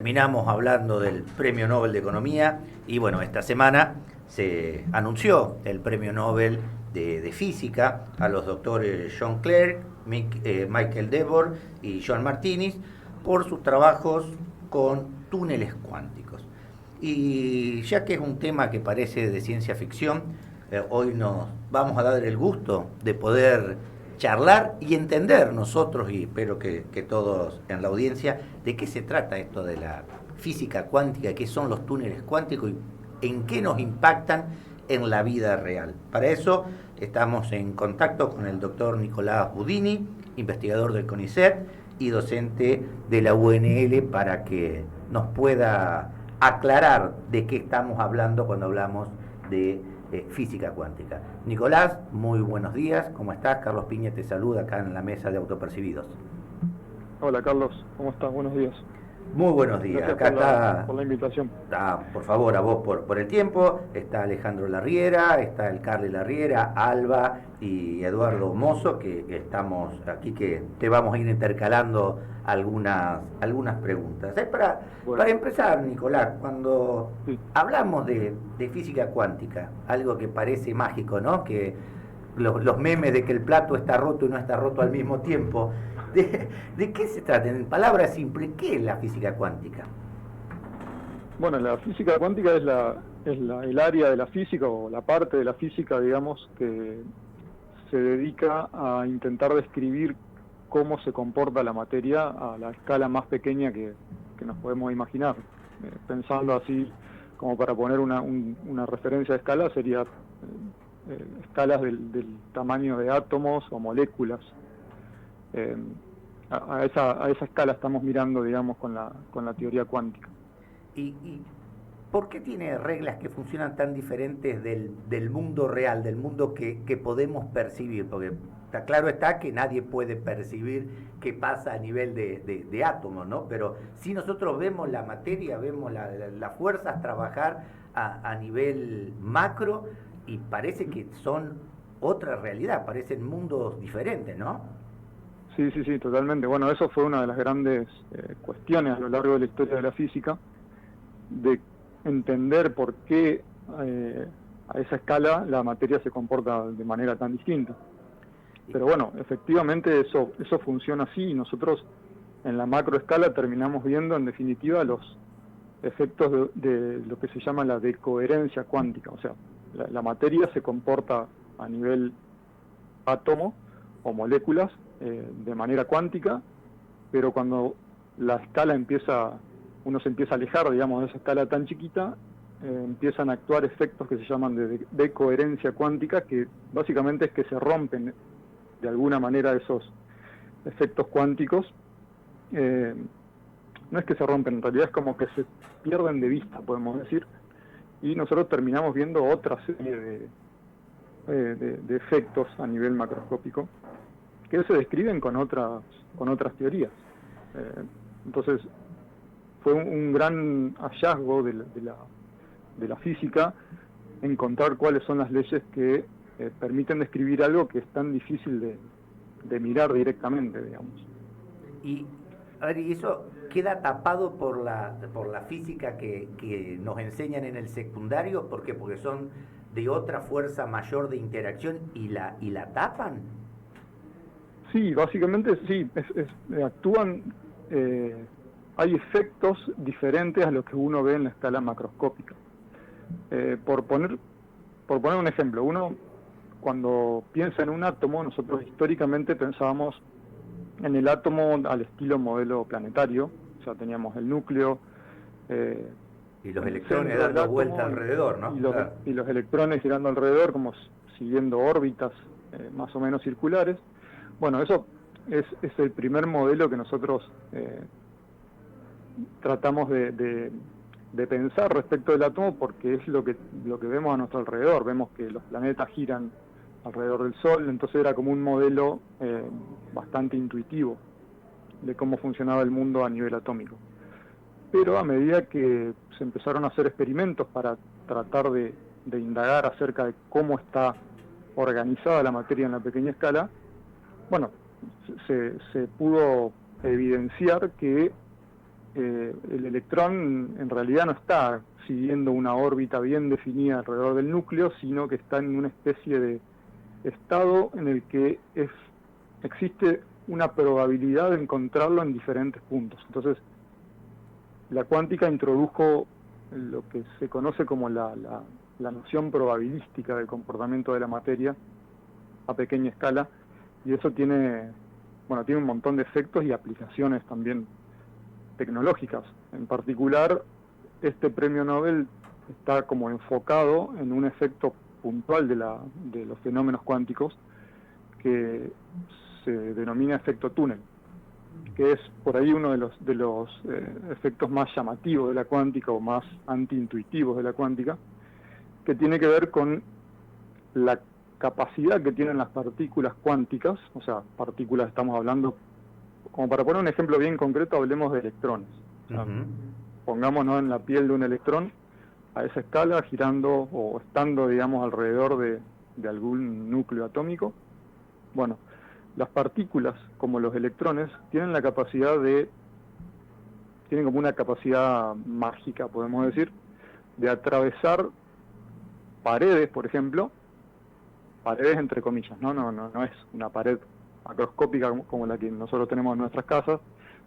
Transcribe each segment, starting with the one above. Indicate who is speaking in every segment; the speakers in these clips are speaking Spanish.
Speaker 1: Terminamos hablando del Premio Nobel de Economía y bueno, esta semana se anunció el Premio Nobel de Física a los doctores John Clerk, Michael Devor y John Martinis por sus trabajos con túneles cuánticos. Y ya que es un tema que parece de ciencia ficción, hoy nos vamos a dar el gusto de poder charlar y entender nosotros, y espero que todos en la audiencia, de qué se trata esto de la física cuántica, qué son los túneles cuánticos y en qué nos impactan en la vida real. Para eso estamos en contacto con el doctor Nicolás Budini, investigador del CONICET y docente de la UNL, para que nos pueda aclarar de qué estamos hablando cuando hablamos de física cuántica. Nicolás, muy buenos días, ¿cómo estás? Carlos Piña te saluda acá en la mesa de Autopercibidos.
Speaker 2: Hola Carlos, ¿cómo estás? Buenos días.
Speaker 1: Muy buenos días,
Speaker 2: Gracias
Speaker 1: acá está,
Speaker 2: por la invitación.
Speaker 1: por favor, a vos por el tiempo, está Alejandro Larriera, está el Carly Larriera, Alba y Eduardo Mozo, que estamos aquí, que te vamos a ir intercalando algunas preguntas. Para
Speaker 2: Bueno,
Speaker 1: empezar, Nicolás, cuando
Speaker 2: sí,
Speaker 1: hablamos de física cuántica, algo que parece mágico, ¿no? Que los memes de que el plato está roto y no está roto al mismo tiempo. ¿De qué se trata? En palabras simples, ¿qué es la física cuántica?
Speaker 2: bueno, la física cuántica el área de la física o la parte de la física, digamos, que se dedica a intentar describir cómo se comporta la materia a la escala más pequeña que nos podemos imaginar. Pensando así, como para poner una referencia de escala, sería escalas del tamaño de átomos o moléculas. Eh, a esa escala estamos mirando, digamos, con la teoría cuántica.
Speaker 1: ¿Y por qué tiene reglas que funcionan tan diferentes del mundo real, del mundo que podemos percibir? Porque claro está que nadie puede percibir qué pasa a nivel de átomos, ¿no? Pero si nosotros vemos la materia, vemos las fuerzas trabajar a nivel macro, y parece que son otra realidad, parecen mundos diferentes, ¿no?
Speaker 2: Sí, sí, sí, totalmente. Bueno, eso fue una de las grandes cuestiones a lo largo de la historia de la física, de entender por qué a esa escala la materia se comporta de manera tan distinta. Pero bueno, efectivamente eso funciona así y nosotros en la macroescala terminamos viendo en definitiva los efectos de lo que se llama la decoherencia cuántica. O sea, la materia se comporta a nivel átomo o moléculas de manera cuántica, pero cuando la escala uno se empieza a alejar, digamos, de esa escala tan chiquita, empiezan a actuar efectos que se llaman de coherencia cuántica, que básicamente es que se rompen de alguna manera esos efectos cuánticos. Eh, no es que se rompen, en realidad es como que se pierden de vista, podemos decir, y nosotros terminamos viendo otra serie de efectos a nivel macroscópico que se describen con otras teorías. Eh, entonces, fue un gran hallazgo de la física encontrar cuáles son las leyes que permiten describir algo que es tan difícil de mirar directamente, digamos.
Speaker 1: Y, a ver, y eso queda tapado por la física que nos enseñan en el secundario. ¿Por qué? Porque son de otra fuerza mayor de interacción y la tapan.
Speaker 2: Sí, básicamente sí, actúan, eh, hay efectos diferentes a los que uno ve en la escala macroscópica. Eh, por poner, por poner un ejemplo, uno cuando piensa en un átomo, nosotros históricamente pensábamos en el átomo al estilo modelo planetario, o sea, teníamos el núcleo eh,
Speaker 1: Y los
Speaker 2: en el
Speaker 1: electrones
Speaker 2: centro del
Speaker 1: dando vuelta
Speaker 2: átomo
Speaker 1: alrededor, ¿no? Claro.
Speaker 2: y los electrones girando alrededor, como siguiendo órbitas más o menos circulares. Bueno, eso es el primer modelo que nosotros tratamos de pensar respecto del átomo, porque es lo que vemos a nuestro alrededor. Vemos que los planetas giran alrededor del Sol, entonces era como un modelo bastante intuitivo de cómo funcionaba el mundo a nivel atómico. Pero a medida que se empezaron a hacer experimentos para tratar de indagar acerca de cómo está organizada la materia en la pequeña escala, bueno, se pudo evidenciar que el electrón en realidad no está siguiendo una órbita bien definida alrededor del núcleo, sino que está en una especie de estado en el que existe una probabilidad de encontrarlo en diferentes puntos. Entonces, la cuántica introdujo lo que se conoce como la noción probabilística del comportamiento de la materia a pequeña escala, y eso tiene un montón de efectos y aplicaciones también tecnológicas. En particular, este premio Nobel está como enfocado en un efecto puntual de los fenómenos cuánticos que se denomina efecto túnel, que es por ahí uno de los efectos más llamativos de la cuántica o más antiintuitivos de la cuántica, que tiene que ver con la capacidad que tienen las partículas cuánticas, o sea, partículas estamos hablando, como para poner un ejemplo bien concreto, hablemos de electrones. O sea, pongámonos en la piel de un electrón a esa escala, girando o estando, digamos, alrededor de algún núcleo atómico. Bueno, las partículas, como los electrones, tienen como una capacidad mágica, podemos decir, de atravesar paredes, por ejemplo, paredes entre comillas, no es una pared macroscópica como la que nosotros tenemos en nuestras casas,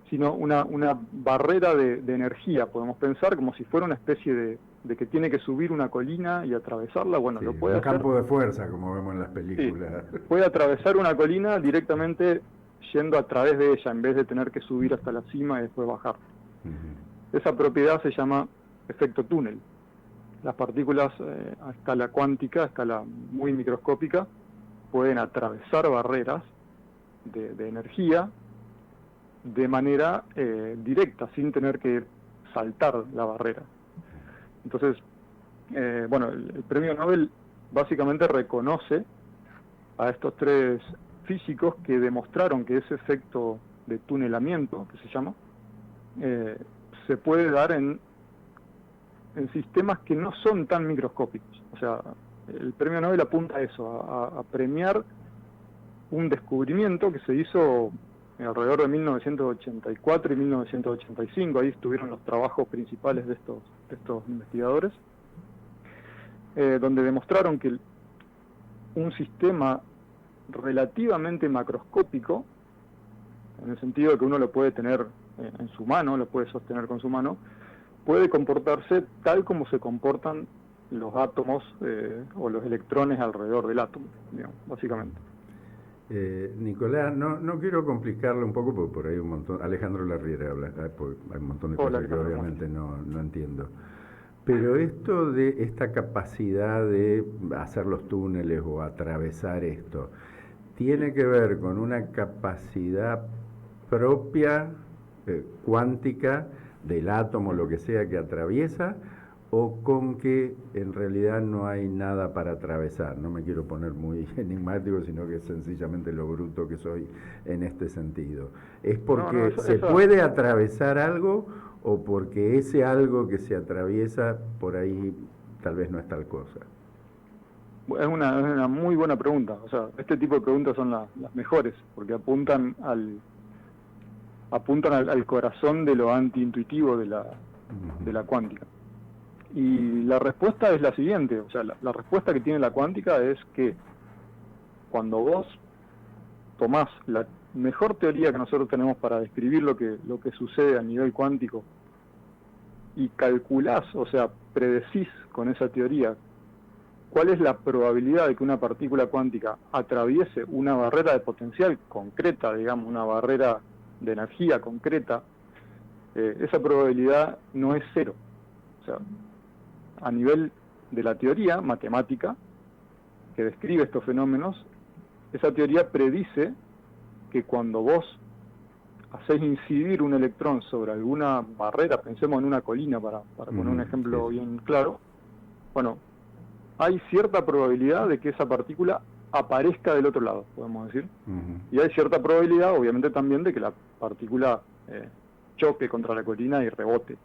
Speaker 2: sino una barrera de energía, podemos pensar, como si fuera una especie de que tiene que subir una colina y atravesarla. Bueno,
Speaker 3: sí,
Speaker 2: lo puede hacer.
Speaker 3: Un campo de fuerza, como vemos en las películas.
Speaker 2: Sí, puede atravesar una colina directamente yendo a través de ella, en vez de tener que subir hasta la cima y después bajar. Esa propiedad se llama efecto túnel. Las partículas a escala cuántica, a escala muy microscópica, pueden atravesar barreras de energía de manera directa, sin tener que saltar la barrera. Entonces, el premio Nobel básicamente reconoce a estos tres físicos que demostraron que ese efecto de tunelamiento, que se llama, se puede dar en sistemas que no son tan microscópicos. O sea, el premio Nobel apunta a eso, a premiar un descubrimiento que se hizo alrededor de 1984 y 1985, ahí estuvieron los trabajos principales de estos investigadores, donde demostraron que un sistema relativamente macroscópico, en el sentido de que uno lo puede tener en su mano, lo puede sostener con su mano, puede comportarse tal como se comportan los átomos o los electrones alrededor del átomo, digamos, básicamente.
Speaker 3: Nicolás, no quiero complicarlo un poco, porque por ahí un montón, Alejandro Larriera habla, hay un montón de cosas que obviamente no entiendo. Pero esto de esta capacidad de hacer los túneles o atravesar esto, ¿tiene que ver con una capacidad propia, cuántica, del átomo, lo que sea que atraviesa, o con que en realidad no hay nada para atravesar? No me quiero poner muy enigmático, sino que es sencillamente lo bruto que soy en este sentido. ¿Es porque se puede atravesar algo o porque ese algo que se atraviesa por ahí tal vez no es tal cosa?
Speaker 2: Es una muy buena pregunta. O sea, este tipo de preguntas son las mejores, porque apuntan al corazón de lo antiintuitivo de la cuántica. Y la respuesta es la siguiente, o sea, la respuesta que tiene la cuántica es que cuando vos tomás la mejor teoría que nosotros tenemos para describir lo que sucede a nivel cuántico y calculás, o sea, predecís con esa teoría cuál es la probabilidad de que una partícula cuántica atraviese una barrera de potencial concreta, digamos, una barrera de energía concreta, esa probabilidad no es cero. O sea, a nivel de la teoría matemática que describe estos fenómenos, esa teoría predice que cuando vos hacés incidir un electrón sobre alguna barrera, pensemos en una colina para poner un ejemplo bien claro, bueno, hay cierta probabilidad de que esa partícula aparezca del otro lado, podemos decir, y hay cierta probabilidad, obviamente, también de que la partícula choque contra la colina y rebote.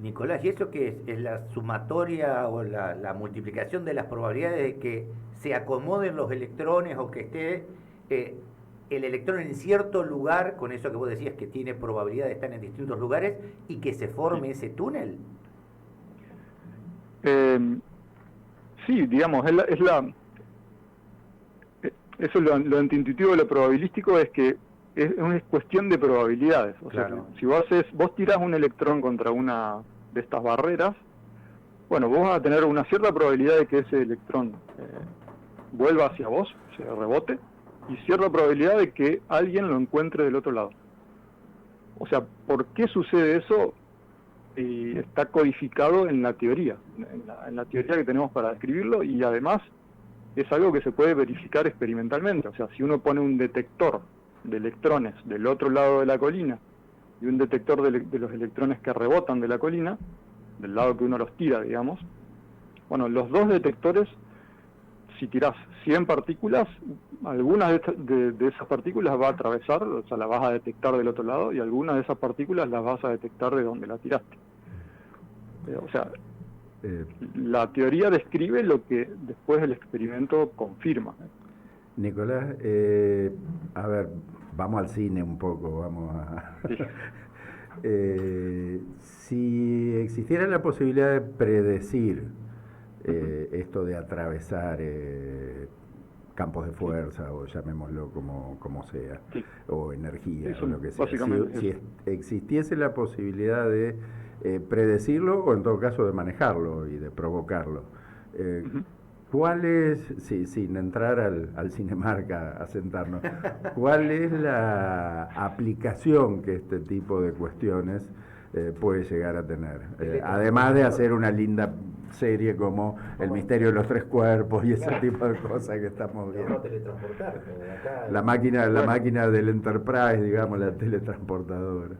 Speaker 1: Nicolás, ¿y eso qué es? ¿Es la sumatoria o la multiplicación de las probabilidades de que se acomoden los electrones o que esté el electrón en cierto lugar, con eso que vos decías que tiene probabilidad de estar en distintos lugares, y que se forme ese túnel.
Speaker 2: Sí, digamos, eso lo antiintuitivo, lo probabilístico es que es una cuestión de probabilidades. O sea, si vos tirás un electrón contra una de estas barreras, bueno, vos vas a tener una cierta probabilidad de que ese electrón vuelva hacia vos, se rebote, y cierta probabilidad de que alguien lo encuentre del otro lado. O sea, ¿por qué sucede eso? Está codificado en la teoría, en la teoría que tenemos para describirlo, y además es algo que se puede verificar experimentalmente. O sea, si uno pone un detector de electrones del otro lado de la colina y un detector de los electrones que rebotan de la colina, del lado que uno los tira, digamos, bueno, los dos detectores, si tirás 100 partículas, algunas de esas partículas va a atravesar, o sea, las vas a detectar del otro lado, y algunas de esas partículas las vas a detectar de donde la tiraste. O sea, la teoría describe lo que después el experimento confirma.
Speaker 3: Nicolás, a ver, vamos al cine un poco, vamos a...
Speaker 2: Sí.
Speaker 3: Si existiera la posibilidad de predecir esto de atravesar campos de fuerza, o llamémoslo como sea,
Speaker 2: sí,
Speaker 3: o energía,
Speaker 2: eso,
Speaker 3: o lo que sea, si existiese la posibilidad de predecirlo, o en todo caso de manejarlo y de provocarlo, ¿cuál es, sin entrar al Cinemark a sentarnos, cuál es la aplicación que este tipo de cuestiones puede llegar a tener? Además de hacer una linda serie como El misterio de los tres cuerpos y ese tipo de cosas que estamos viendo. La máquina del Enterprise, digamos, la teletransportadora.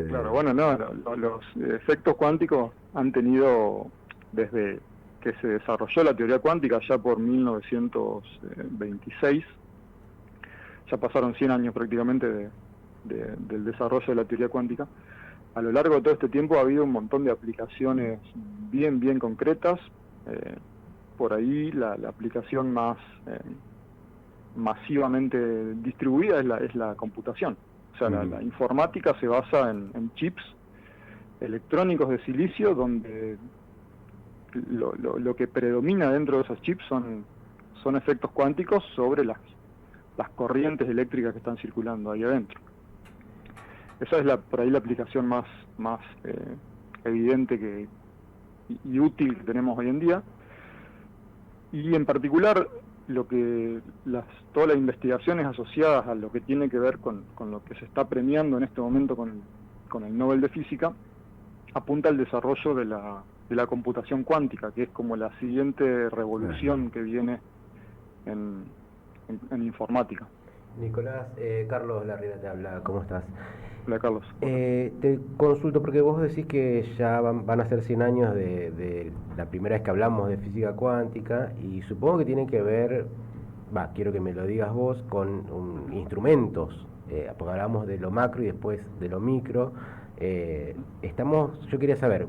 Speaker 2: Claro, bueno, no, los efectos cuánticos han tenido, desde que se desarrolló la teoría cuántica ya por 1926, ya pasaron 100 años prácticamente del desarrollo de la teoría cuántica. A lo largo de todo este tiempo ha habido un montón de aplicaciones bien concretas. Por ahí la aplicación más masivamente distribuida es la computación. O sea, la informática se basa en chips electrónicos de silicio, donde lo que predomina dentro de esos chips son efectos cuánticos sobre las corrientes eléctricas que están circulando ahí adentro. Esa es por ahí la aplicación más evidente y útil que tenemos hoy en día. Y en particular, todas las investigaciones asociadas a lo que tiene que ver con lo que se está premiando en este momento con el Nobel de Física, apunta al desarrollo de la computación cuántica, que es como la siguiente revolución que viene en informática.
Speaker 4: Nicolás, Carlos Larriera te habla, ¿cómo estás?
Speaker 2: Hola, Carlos.
Speaker 4: Te consulto porque vos decís que ya van a ser 100 años de la primera vez que hablamos de física cuántica, y supongo que tiene que ver, quiero que me lo digas vos, con instrumentos, porque hablamos de lo macro y después de lo micro. Yo quería saber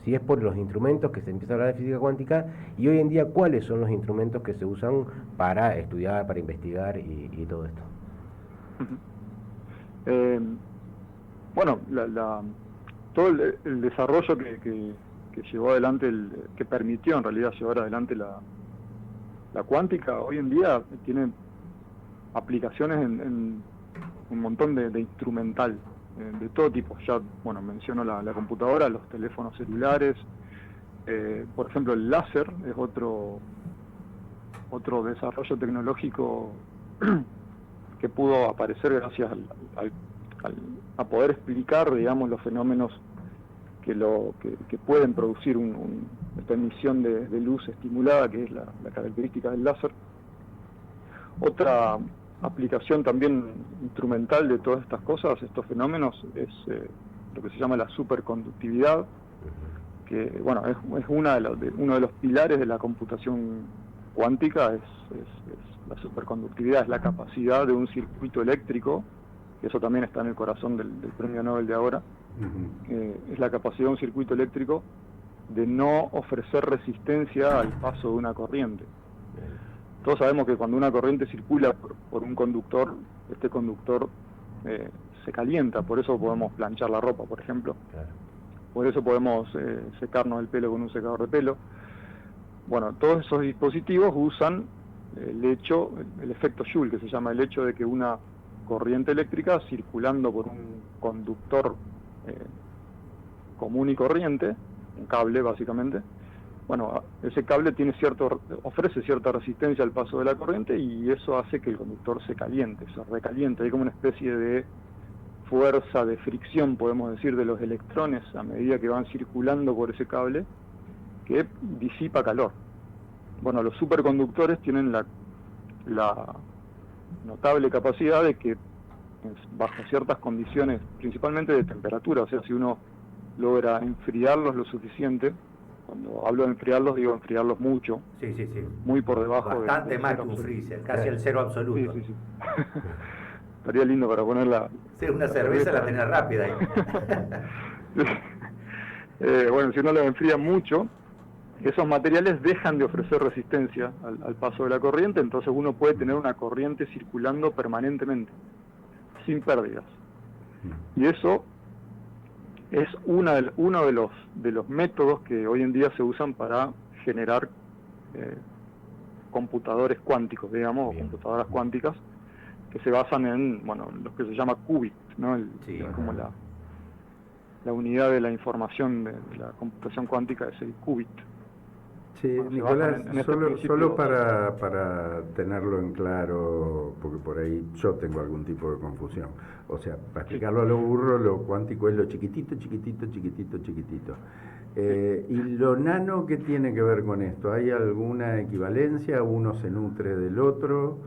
Speaker 4: si es por los instrumentos que se empieza a hablar de física cuántica, y hoy en día cuáles son los instrumentos que se usan para estudiar, para investigar y todo esto.
Speaker 2: Bueno, todo el desarrollo que llevó adelante, que permitió en realidad llevar adelante la cuántica, hoy en día tiene aplicaciones en un montón de instrumental, de todo tipo. Ya, bueno, menciono la computadora, los teléfonos celulares, por ejemplo el láser es otro desarrollo tecnológico que pudo aparecer gracias a poder explicar, digamos, los fenómenos que pueden producir esta emisión de luz estimulada, que es la característica del láser. Otra aplicación también instrumental de todas estas cosas, estos fenómenos, es lo que se llama la superconductividad, que bueno, es uno de los pilares de la computación cuántica. Es la superconductividad, es la capacidad de un circuito eléctrico, que eso también está en el corazón del premio Nobel de ahora. Es la capacidad de un circuito eléctrico de no ofrecer resistencia al paso de una corriente. todos sabemos que cuando una corriente circula por un conductor, este conductor se calienta, por eso podemos planchar la ropa, por ejemplo.
Speaker 4: Claro.
Speaker 2: Por eso podemos secarnos el pelo con un secador de pelo. Bueno, todos esos dispositivos usan el efecto Joule, que se llama el hecho de que una corriente eléctrica circulando por un conductor común y corriente, un cable básicamente, bueno, ese cable ofrece cierta resistencia al paso de la corriente y eso hace que el conductor se caliente, se recaliente. Hay como una especie de fuerza de fricción, podemos decir, de los electrones a medida que van circulando por ese cable, que disipa calor. Bueno, los superconductores tienen la notable capacidad de que bajo ciertas condiciones, principalmente de temperatura, o sea, si uno logra enfriarlos lo suficiente, cuando hablo de enfriarlos, digo enfriarlos mucho,
Speaker 1: Sí, sí, sí.
Speaker 2: muy por debajo
Speaker 1: Bastante más que un
Speaker 2: absoluto.
Speaker 1: freezer, casi el cero absoluto.
Speaker 2: Sí, sí, sí. Estaría lindo para ponerla.
Speaker 1: Sí, una cerveza la tenés rápida ahí.
Speaker 2: Bueno, si uno lo enfría mucho, esos materiales dejan de ofrecer resistencia al paso de la corriente, entonces uno puede tener una corriente circulando permanentemente, sin pérdidas. Y eso es uno de los métodos que hoy en día se usan para generar computadores cuánticos, digamos, o computadoras cuánticas, que se basan en, bueno, lo que se llama qubit, ¿no?
Speaker 1: Sí.
Speaker 2: Es como la unidad de la información de la computación cuántica es el qubit.
Speaker 3: Sí,
Speaker 2: Bueno, se
Speaker 3: Nicolás,
Speaker 2: basan en este
Speaker 3: solo
Speaker 2: principio.
Speaker 3: para tenerlo en claro, porque por ahí yo tengo algún tipo de confusión. O sea, para explicarlo a lo burro, lo cuántico es lo chiquitito, chiquitito, chiquitito, chiquitito. ¿Y lo nano qué tiene que ver con esto? ¿Hay alguna equivalencia? ¿Uno se nutre del otro?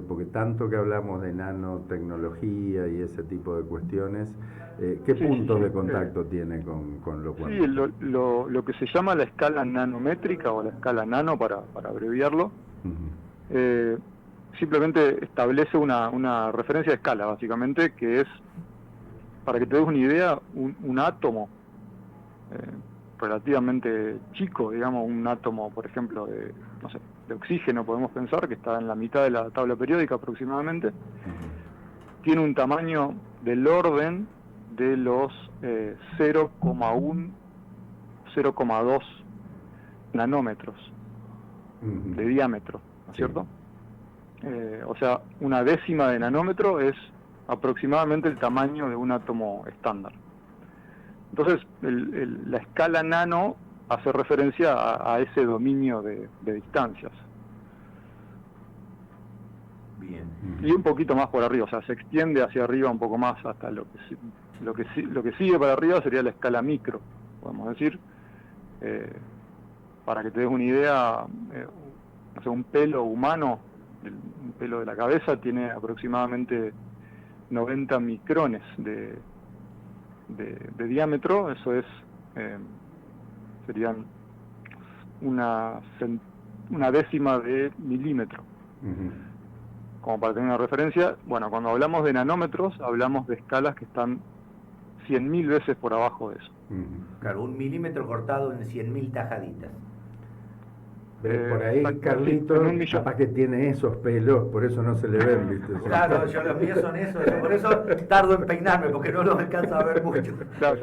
Speaker 3: Porque tanto que hablamos de nanotecnología y ese tipo de cuestiones, ¿qué puntos de contacto tiene con lo cuántico?
Speaker 2: Sí, lo que se llama la escala nanométrica o la escala nano, para abreviarlo, simplemente establece una referencia de escala, básicamente, que es, para que te des una idea, un átomo relativamente chico, digamos, un átomo, por ejemplo, de oxígeno, podemos pensar, que está en la mitad de la tabla periódica aproximadamente, tiene un tamaño del orden de los 0,1, 0,2 nanómetros de diámetro, ¿no es cierto? O sea, una décima de nanómetro es aproximadamente el tamaño de un átomo estándar. Entonces, la escala nano hace referencia a ese dominio de distancias.
Speaker 1: Bien.
Speaker 2: Y un poquito más por arriba, o sea, se extiende hacia arriba un poco más hasta lo que sigue para arriba sería la escala micro, podemos decir. Para que te des una idea, o sea, un pelo humano, un pelo de la cabeza, tiene aproximadamente 90 micrones de diámetro. Eso es serían una décima de milímetro. Como para tener una referencia, bueno, cuando hablamos de nanómetros, hablamos de escalas que están 100.000 veces por abajo de eso.
Speaker 1: Claro, 1 milímetro cortado en 100.000 tajaditas.
Speaker 3: Por ahí,
Speaker 2: exacto,
Speaker 3: Carlito,
Speaker 2: sí, en un millón.
Speaker 3: capaz que tiene esos pelos, por eso no se le ven, ¿viste?
Speaker 1: Claro, los míos son esos, yo por eso tardo en peinarme, porque no los alcanzo a ver mucho.
Speaker 2: Claro,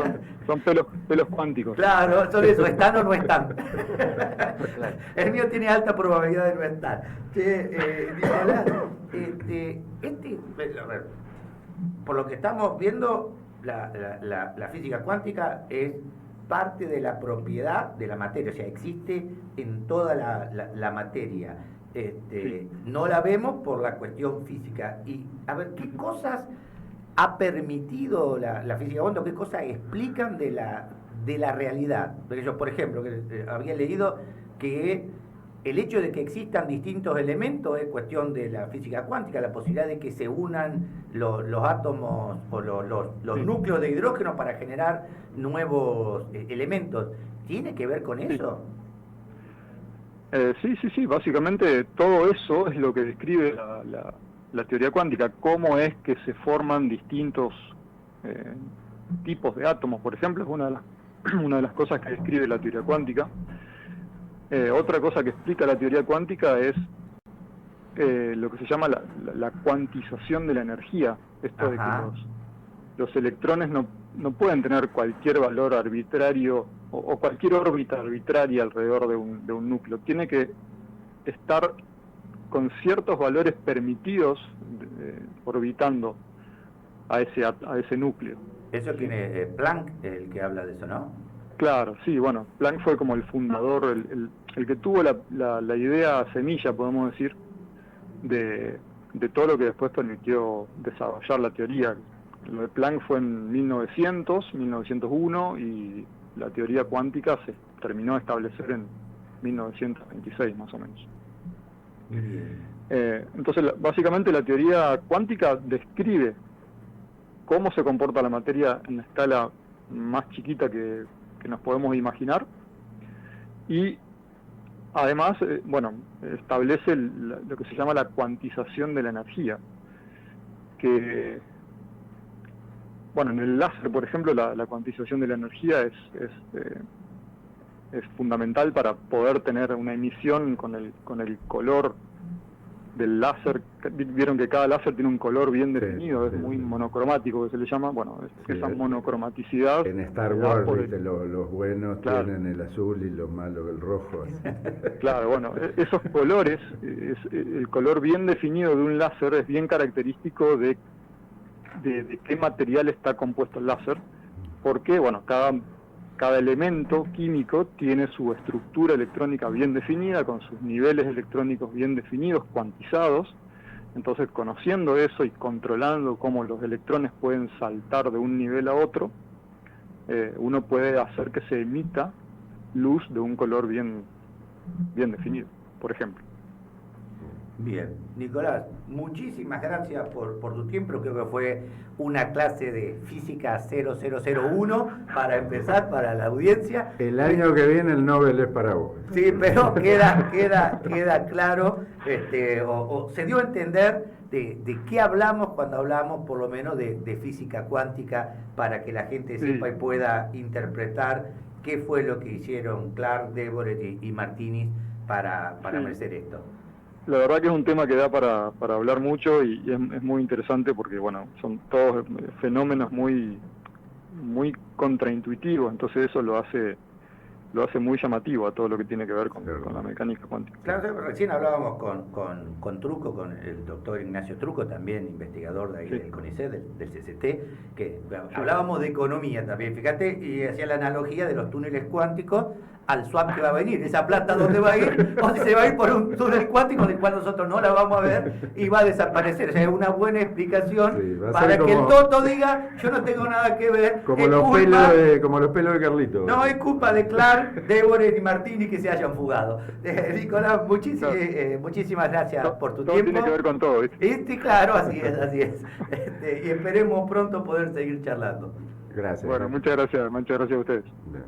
Speaker 2: son pelos cuánticos.
Speaker 1: Claro, son eso, ¿están o no están? El mío tiene alta probabilidad de no estar. Nicolás, a ver, por lo que estamos viendo, la física cuántica es parte de la propiedad de la materia, o sea, existe en toda la materia. No la vemos por la cuestión física. Y a ver, ¿qué cosas ha permitido la física cuántica? ¿Qué cosas explican de la realidad? Porque yo, por ejemplo, que había leído que el hecho de que existan distintos elementos es cuestión de la física cuántica, la posibilidad de que se unan los átomos o los núcleos de hidrógeno para generar nuevos elementos. ¿Tiene que ver con eso?
Speaker 2: Sí, básicamente todo eso es lo que describe la teoría cuántica, cómo es que se forman distintos tipos de átomos, por ejemplo, es una de las cosas que describe la teoría cuántica. Otra cosa que explica la teoría cuántica es lo que se llama la cuantización de la energía. Esto de que los electrones no pueden tener cualquier valor arbitrario o cualquier órbita arbitraria alrededor de un núcleo. Tiene que estar con ciertos valores permitidos orbitando a ese núcleo.
Speaker 1: Eso tiene Planck, el que habla de eso, ¿no?
Speaker 2: Claro, sí, bueno, Planck fue como el fundador, el que tuvo la idea semilla, podemos decir, de todo lo que después permitió desarrollar la teoría. Lo de Planck fue en 1901, y la teoría cuántica se terminó de establecer en 1926, más o menos. Entonces, básicamente la teoría cuántica describe cómo se comporta la materia en la escala más chiquita que nos podemos imaginar, y además, establece lo que se llama la cuantización de la energía, que, en el láser, por ejemplo, la cuantización de la energía es fundamental para poder tener una emisión con el color del láser. Vieron que cada láser tiene un color bien definido, es muy monocromático, que se le llama, esa monocromaticidad.
Speaker 3: En Star Wars, los buenos tienen el azul y los malos el rojo.
Speaker 2: Claro, esos colores, el color bien definido de un láser es bien característico de qué material está compuesto el láser, porque cada elemento químico tiene su estructura electrónica bien definida, con sus niveles electrónicos bien definidos, cuantizados. Entonces, conociendo eso y controlando cómo los electrones pueden saltar de un nivel a otro, uno puede hacer que se emita luz de un color bien definido, por ejemplo.
Speaker 1: Bien, Nicolás, muchísimas gracias por tu tiempo. Creo que fue una clase de física 0001 para empezar, para la audiencia.
Speaker 3: El año que viene el Nobel es para vos.
Speaker 1: Sí, pero queda claro, o se dio a entender de qué hablamos cuando hablamos, por lo menos, de física cuántica, para que la gente sepa y pueda interpretar qué fue lo que hicieron Clark, Deborah y Martini para merecer esto.
Speaker 2: La verdad que es un tema que da para hablar mucho, y es muy interesante porque, son todos fenómenos muy contraintuitivos, entonces eso lo hace muy llamativo a todo lo que tiene que ver con la mecánica cuántica.
Speaker 1: Claro, recién hablábamos con Trucco, con el doctor Ignacio Trucco, también investigador de ahí del CONICET, del CCT, que hablábamos de economía también, fíjate, y hacía la analogía de los túneles cuánticos al swap que va a venir, esa plata dónde va a ir, o si se va a ir por un túnel cuántico del cual nosotros no la vamos a ver y va a desaparecer. O sea, es una buena explicación para que el Toto diga, yo no tengo nada que ver.
Speaker 3: Como los pelos de Carlito.
Speaker 1: No es culpa de Clark, Deborah y Martini que se hayan fugado. Nicolás, muchísimas gracias por tu tiempo.
Speaker 2: Tiene que ver con todo, ¿viste?
Speaker 1: Claro, así es. Y esperemos pronto poder seguir charlando.
Speaker 3: Gracias.
Speaker 2: Muchas gracias a ustedes.
Speaker 3: Bien.